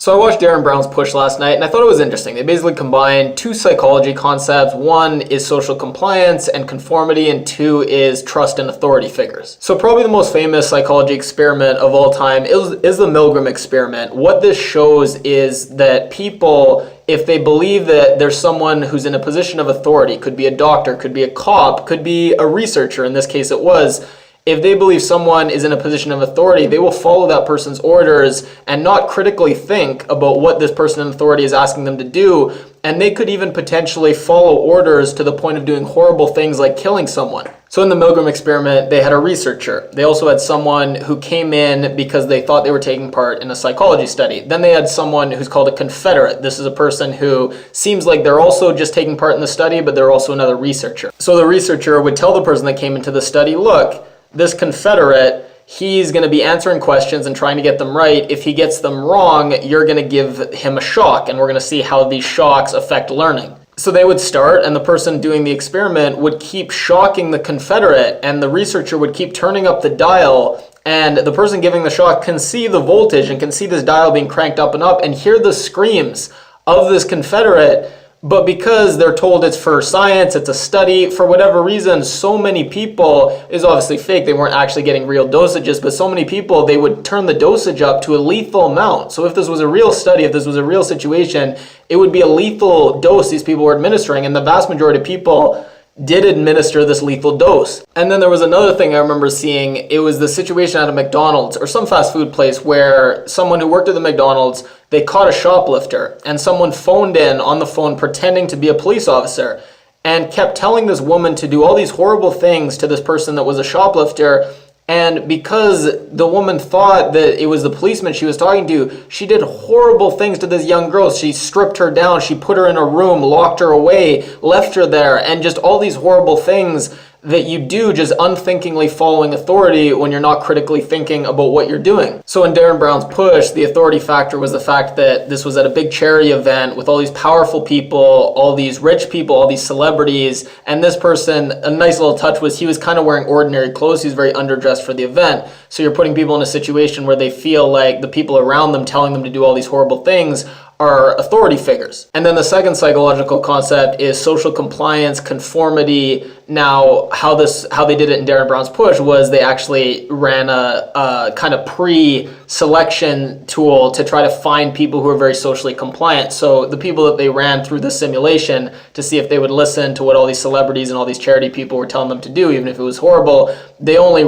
So I watched Derren Brown's Push last night, and I thought it was interesting. They basically combined two psychology concepts. One is social compliance and conformity, and two is trust in authority figures. So probably the most famous psychology experiment of all time is the Milgram Experiment. What this shows is that people, if they believe that there's someone who's in a position of authority, could be a doctor, could be a cop, could be a researcher, in this case it was, if they believe someone is in a position of authority, they will follow that person's orders and not critically think about what this person in authority is asking them to do. And they could even potentially follow orders to the point of doing horrible things like killing someone. So in the Milgram Experiment, they had a researcher. They also had someone who came in because they thought they were taking part in a psychology study. Then they had someone who's called a confederate. This is a person who seems like they're also just taking part in the study, but they're also another researcher. So the researcher would tell the person that came into the study, look, this confederate, he's going to be answering questions and trying to get them right. If he gets them wrong, you're going to give him a shock, and we're going to see how these shocks affect learning. So they would start, and the person doing the experiment would keep shocking the confederate, and the researcher would keep turning up the dial, and the person giving the shock can see the voltage and can see this dial being cranked up and hear the screams of this confederate. But because they're told it's for science, it's a study, for whatever reason, so many people, is obviously fake, they weren't actually getting real dosages, but so many people, they would turn the dosage up to a lethal amount. So if this was a real study, if this was a real situation, it would be a lethal dose these people were administering, and the vast majority of people did administer this lethal dose. And then there was another thing I remember seeing. It was the situation at a McDonald's or some fast food place where someone who worked at the McDonald's, they caught a shoplifter, and someone phoned in on the phone pretending to be a police officer and kept telling this woman to do all these horrible things to this person that was a shoplifter. And because the woman thought that it was the policeman she was talking to, she did horrible things to this young girl. She stripped her down, she put her in a room, locked her away, left her there, and just all these horrible things that you do just unthinkingly following authority when you're not critically thinking about what you're doing. So in Derren Brown's Push, the authority factor was the fact that this was at a big charity event with all these powerful people, all these rich people, all these celebrities, and this person, a nice little touch was he was kind of wearing ordinary clothes. He was very underdressed for the event. So you're putting people in a situation where they feel like the people around them telling them to do all these horrible things are authority figures. And then the second psychological concept is social compliance, conformity. Now, how they did it in Derren Brown's Push was they actually ran a kind of pre-selection tool to try to find people who are very socially compliant. So the people that they ran through the simulation to see if they would listen to what all these celebrities and all these charity people were telling them to do, even if it was horrible, they only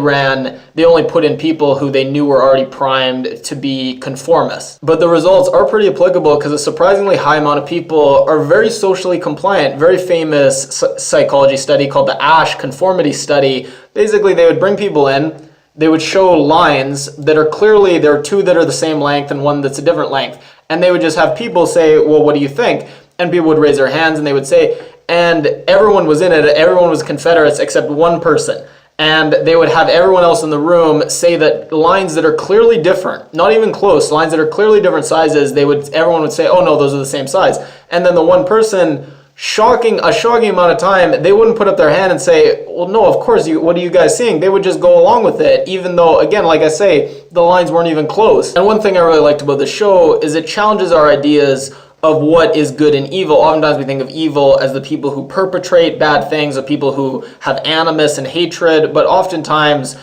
put in people who they knew were already primed to be conformists. But the results are pretty applicable because a surprisingly high amount of people are very socially compliant. Very famous psychology study called the Asch conformity study. Basically, they would bring people in, they would show lines that are clearly, there are two that are the same length and one that's a different length. And they would just have people say, well, what do you think? And people would raise their hands and they would say, and everyone was in it, everyone was Confederates except one person. And they would have everyone else in the room say that lines that are clearly different, not even close, lines that are clearly different sizes, everyone would say, oh no, those are the same size. And then the one person, a shocking amount of time, they wouldn't put up their hand and say, well, no, of course, what are you guys seeing? They would just go along with it, even though, again, like I say, the lines weren't even close. And one thing I really liked about the show is it challenges our ideas of what is good and evil. Oftentimes we think of evil as the people who perpetrate bad things, the people who have animus and hatred, but oftentimes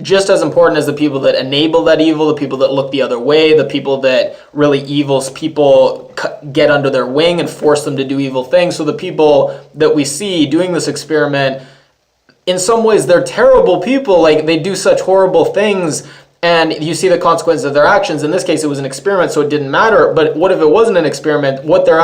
just as important as the people that enable that evil, the people that look the other way, the people that really evil people get under their wing and force them to do evil things. So the people that we see doing this experiment, in some ways they're terrible people, like they do such horrible things and you see the consequences of their actions. In this case, it was an experiment, so it didn't matter. But what if it wasn't an experiment? What their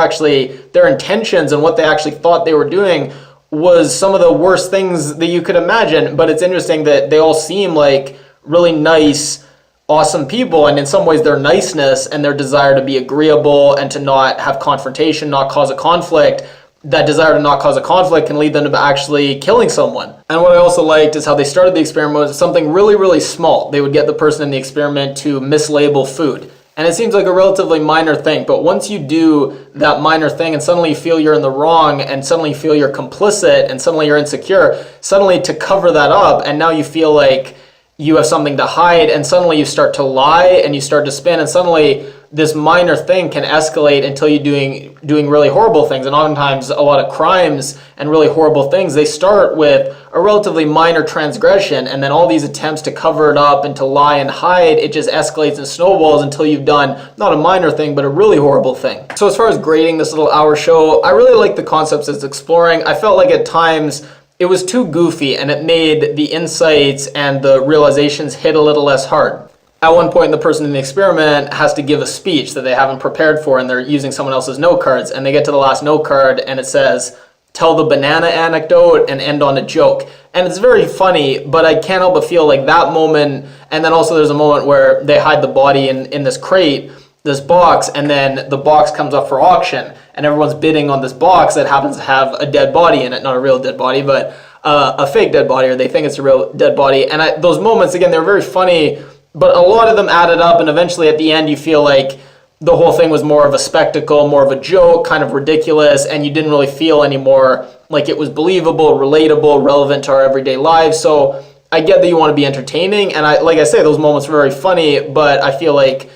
intentions and what they actually thought they were doing was some of the worst things that you could imagine. But it's interesting that they all seem like really nice, awesome people. And in some ways, their niceness and their desire to be agreeable and to not have confrontation, not cause a conflict, that desire to not cause a conflict can lead them to actually killing someone. And what I also liked is how they started the experiment with something really, really small. They would get the person in the experiment to mislabel food. And it seems like a relatively minor thing, but once you do that minor thing and suddenly you feel you're in the wrong and suddenly you feel you're complicit and suddenly you're insecure, suddenly to cover that up and now you feel like you have something to hide and suddenly you start to lie and you start to spin and suddenly this minor thing can escalate until you're doing really horrible things. And oftentimes a lot of crimes and really horrible things, they start with a relatively minor transgression, and then all these attempts to cover it up and to lie and hide, it just escalates and snowballs until you've done not a minor thing, but a really horrible thing. So as far as grading this little hour show, I really like the concepts it's exploring. I felt like at times it was too goofy, and it made the insights and the realizations hit a little less hard. At one point, the person in the experiment has to give a speech that they haven't prepared for, and they're using someone else's note cards, and they get to the last note card, and it says, tell the banana anecdote and end on a joke. And it's very funny, but I can't help but feel like that moment, and then also there's a moment where they hide the body in this crate, this box, and then the box comes up for auction, and everyone's bidding on this box that happens to have a dead body in it, not a real dead body, but a fake dead body, or they think it's a real dead body. And those moments, again, they're very funny, but a lot of them added up, and eventually at the end you feel like the whole thing was more of a spectacle, more of a joke, kind of ridiculous, and you didn't really feel anymore like it was believable, relatable, relevant to our everyday lives. So I get that you want to be entertaining, and like I say, those moments were very funny, but I feel like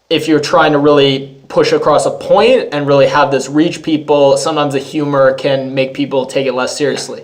if you're trying to really push across a point and really have this reach people, sometimes the humor can make people take it less seriously.